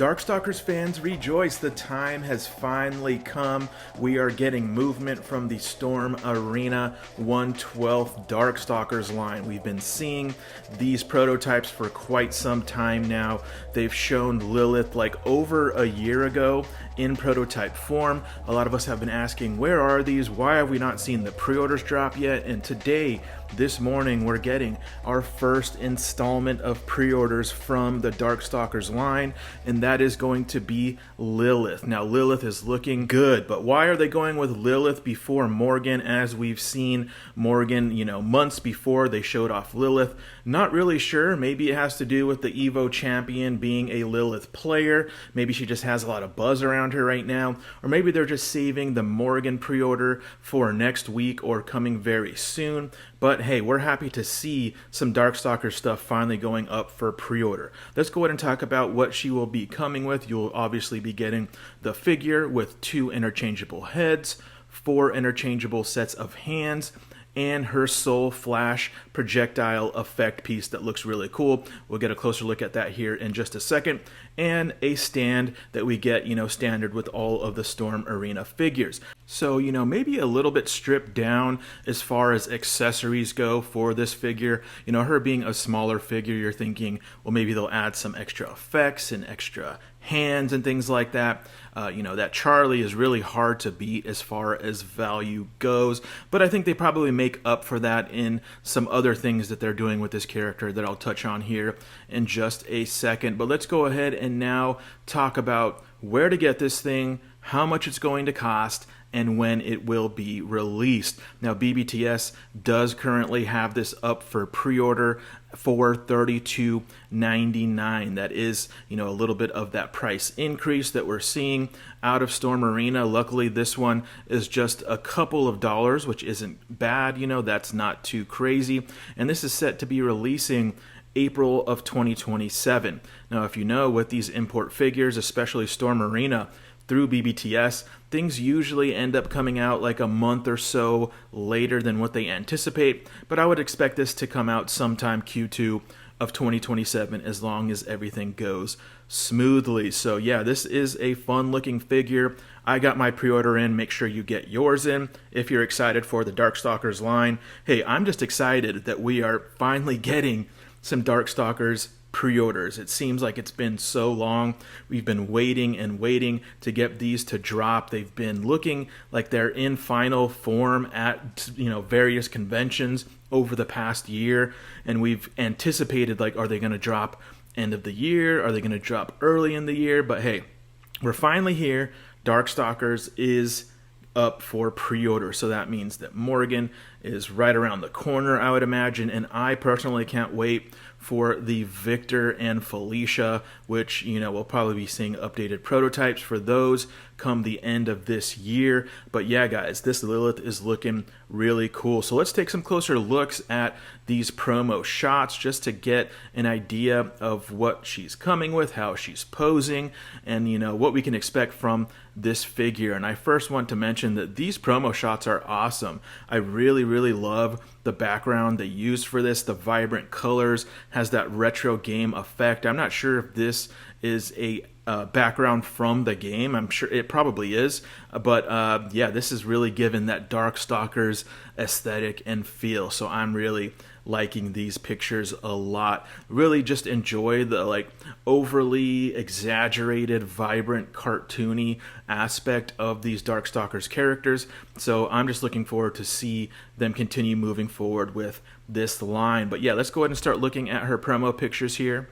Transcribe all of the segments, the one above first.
Darkstalkers fans, rejoice! The time has finally come. We are getting movement from the Storm Arena 1/12 Darkstalkers line. We've been seeing these prototypes for quite some time now. They've shown Lilith like over a year ago in prototype form. A lot of us have been asking, where are these? Why have we not seen the pre-orders drop yet? And today, this morning, we're getting our first installment of pre-orders from the Darkstalkers line, and that is going to be Lilith. Now, Lilith is looking good, but why are they going with Lilith before Morgan, as we've seen Morgan, months before they showed off Lilith? Not really sure. Maybe it has to do with the Evo champion being a Lilith player. Maybe she just has a lot of buzz around her right now, or maybe they're just saving the Morgan pre-order for next week or coming very soon. But hey, we're happy to see some Darkstalker stuff finally going up for pre-order. Let's go ahead and talk about what she will be coming with. You'll obviously be getting the figure with 2 interchangeable heads, 4 interchangeable sets of hands, and her Soul Flash projectile effect piece that looks really cool. We'll get a closer look at that here in just a second. And a stand that we get, standard with all of the Storm Arena figures. So, maybe a little bit stripped down as far as accessories go for this figure. Her being a smaller figure, you're thinking, well, maybe they'll add some extra effects and extra hands and things like that. That Charlie is really hard to beat as far as value goes, but I think they probably make up for that in some other things that they're doing with this character that I'll touch on here in just a second. But let's go ahead and now talk about where to get this thing, how much it's going to cost, and when it will be released. Now, BBTS does currently have this up for pre-order for $32.99. That is, a little bit of that price increase that we're seeing out of Storm Arena. Luckily, this one is just a couple of dollars, which isn't bad. That's not too crazy. And this is set to be releasing April of 2027. Now, if with these import figures, especially Storm Arena, through BBTS, things usually end up coming out like a month or so later than what they anticipate, but I would expect this to come out sometime Q2 of 2027 as long as everything goes smoothly. So yeah, this is a fun looking figure. I got my pre-order in. Make sure you get yours in if you're excited for the Darkstalkers line. Hey, I'm just excited that we are finally getting some Darkstalkers pre-orders. It seems like it's been so long. We've been waiting and waiting to get these to drop. They've been looking like they're in final form at various conventions over the past year, and we've anticipated, like, are they going to drop end of the year? Are they going to drop early in the year? But hey, we're finally here. Darkstalkers is up for pre-order, so that means that Morgan is right around the corner, I would imagine, and I personally can't wait for the Victor and Felicia, which, we'll probably be seeing updated prototypes for those come the end of this year. But yeah, guys, this Lilith is looking really cool. So let's take some closer looks at these promo shots just to get an idea of what she's coming with, how she's posing, and, what we can expect from this figure. And I first want to mention that these promo shots are awesome. I really, really love the background they used for this. The vibrant colors has that retro game effect. I'm not sure if this is a background from the game. I'm sure it probably is, but yeah, this is really given that Darkstalkers aesthetic and feel. So I'm really liking these pictures a lot. Really just enjoy the overly exaggerated, vibrant, cartoony aspect of these Darkstalkers characters. So I'm just looking forward to see them continue moving forward with this line. But yeah, let's go ahead and start looking at her promo pictures here.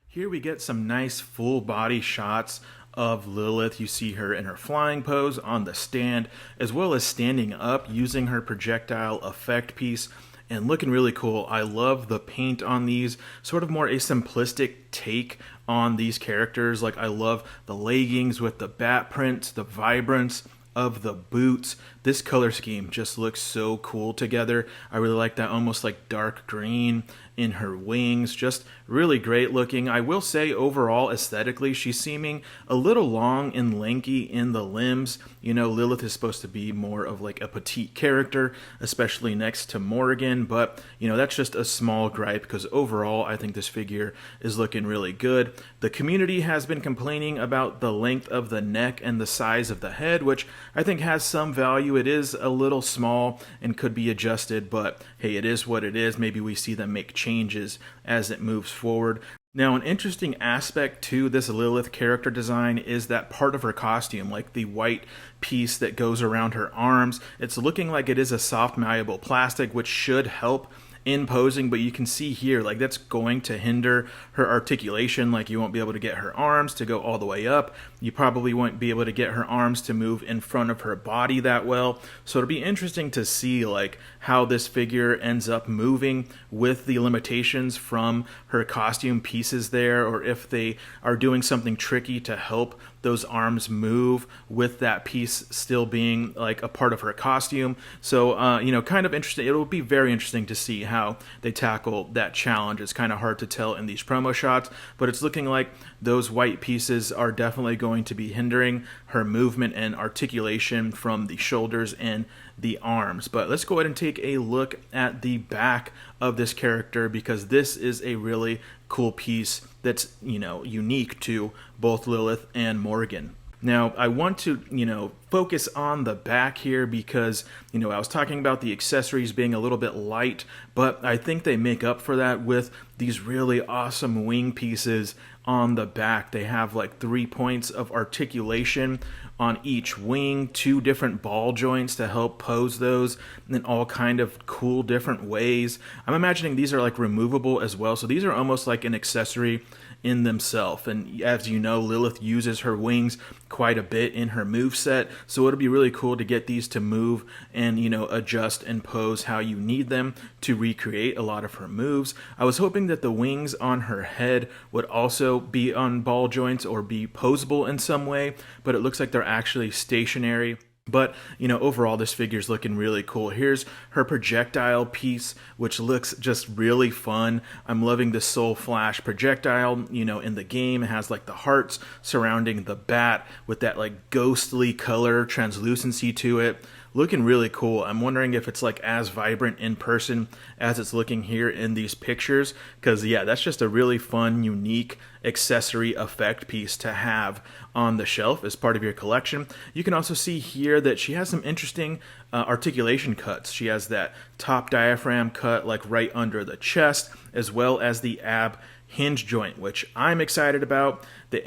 Here we get some nice full body shots of Lilith. You see her in her flying pose on the stand, as well as standing up using her projectile effect piece, and looking really cool. I love the paint on these, sort of more a simplistic take on these characters. Like, I love the leggings with the bat print, the vibrance of the boots. This color scheme just looks so cool together. I really like that almost like dark green in her wings. Just really great looking. I will say overall aesthetically she's seeming a little long and lanky in the limbs. You know, Lilith is supposed to be more of like a petite character, especially next to Morgan, but you know, that's just a small gripe because overall I think this figure is looking really good. The community has been complaining about the length of the neck and the size of the head, which I think has some value. It is a little small and could be adjusted, but hey, it is what it is. Maybe we see them make changes as it moves forward. Now, an interesting aspect to this Lilith character design is that part of her costume, like the white piece that goes around her arms. It's looking like it is a soft, malleable plastic, which should help in posing, but you can see here, like that's going to hinder her articulation. Like you won't be able to get her arms to go all the way up. You probably won't be able to get her arms to move in front of her body that well. So it'll be interesting to see like how this figure ends up moving with the limitations from her costume pieces there, or if they are doing something tricky to help those arms move with that piece still being like a part of her costume. So, you know, kind of interesting. It'll be very interesting to see how they tackle that challenge. It's kind of hard to tell in these promo shots, but it's looking like those white pieces are definitely going to be hindering her movement and articulation from the shoulders and the arms. But let's go ahead and take a look at the back of this character, because this is a really cool piece that's, you know, unique to both Lilith and Morgan. Now, I want to, you know, focus on the back here because, you know, I was talking about the accessories being a little bit light, but I think they make up for that with these really awesome wing pieces on the back. They have like 3 points of articulation on each wing, 2 different ball joints to help pose those in all kind of cool different ways. I'm imagining these are like removable as well, so these are almost like an accessory in themselves. And as you know, Lilith uses her wings quite a bit in her moveset, so it'll be really cool to get these to move and, you know, adjust and pose how you need them to recreate a lot of her moves. I was hoping that the wings on her head would also be on ball joints or be posable in some way, but it looks like they're actually stationary. But, you know, overall, this figure's looking really cool. Here's her projectile piece, which looks just really fun. I'm loving the Soul Flash projectile. You know, in the game, it has like the hearts surrounding the bat with that like ghostly color translucency to it. Looking really cool. I'm wondering if it's like as vibrant in person as it's looking here in these pictures, because yeah, that's just a really fun, unique accessory effect piece to have on the shelf as part of your collection. You can also see here that she has some interesting articulation cuts. She has that top diaphragm cut like right under the chest, as well as the ab hinge joint, which I'm excited about. The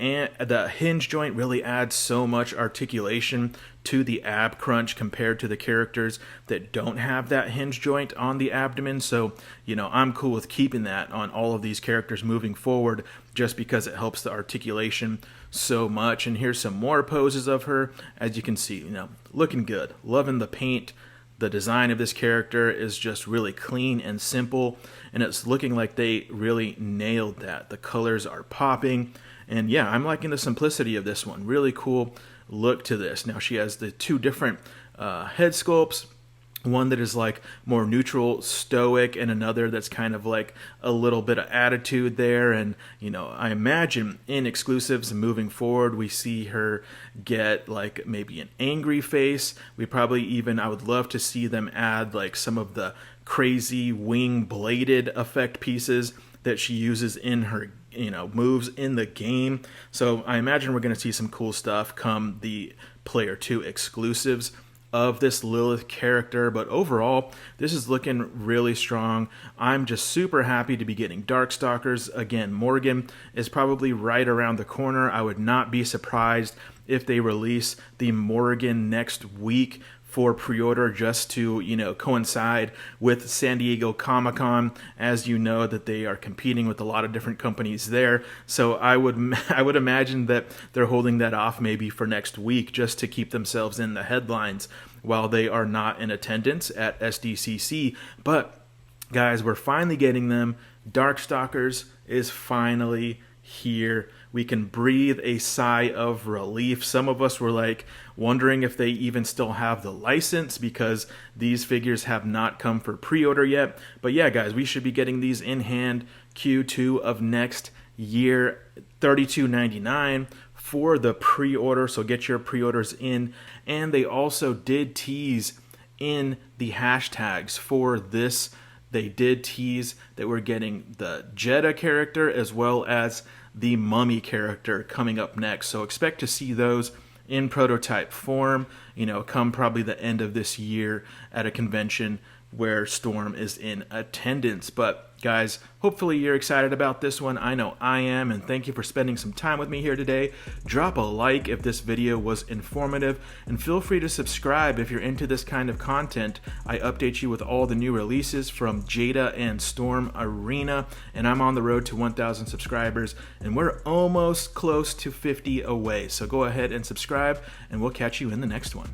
hinge joint really adds so much articulation to the ab crunch compared to the characters that don't have that hinge joint on the abdomen. So, you know, I'm cool with keeping that on all of these characters moving forward just because it helps the articulation so much. And here's some more poses of her. As you can see, you know, looking good. Loving the paint. The design of this character is just really clean and simple, and it's looking like they really nailed that. The colors are popping, and yeah, I'm liking the simplicity of this one. Really cool look to this. Now she has the 2 different head sculpts. One that is like more neutral, stoic, and another that's kind of like a little bit of attitude there. And, you know, I imagine in exclusives moving forward, we see her get like maybe an angry face. We probably even, I would love to see them add like some of the crazy wing bladed effect pieces that she uses in her, you know, moves in the game. So I imagine we're going to see some cool stuff come the Player 2 exclusives of this Lilith character, but overall, this is looking really strong. I'm just super happy to be getting Darkstalkers. Again, Morgan is probably right around the corner. I would not be surprised if they release the Morgan next week for pre-order, just to, you know, coincide with San Diego Comic-Con. As you know, that they are competing with a lot of different companies there. So I would imagine that they're holding that off maybe for next week just to keep themselves in the headlines while they are not in attendance at SDCC. But guys, we're finally getting them. Darkstalkers is finally here. we can breathe a sigh of relief. Some of us were like wondering if they even still have the license because these figures have not come for pre-order yet. But yeah, guys, we should be getting these in hand Q2 of next year, $32.99 for the pre-order. So get your pre-orders in. And they also did tease in the hashtags for this. They did tease that we're getting the Jeddah character as well as the Mummy character coming up next. So expect to see those in prototype form, come probably the end of this year at a convention where Storm is in attendance. But guys, hopefully you're excited about this one. I know I am, and thank you for spending some time with me here today. Drop a like if this video was informative, and feel free to subscribe if you're into this kind of content. I update you with all the new releases from Jada and Storm Arena, and I'm on the road to 1,000 subscribers, and we're almost close to 50 away. So go ahead and subscribe, and we'll catch you in the next one.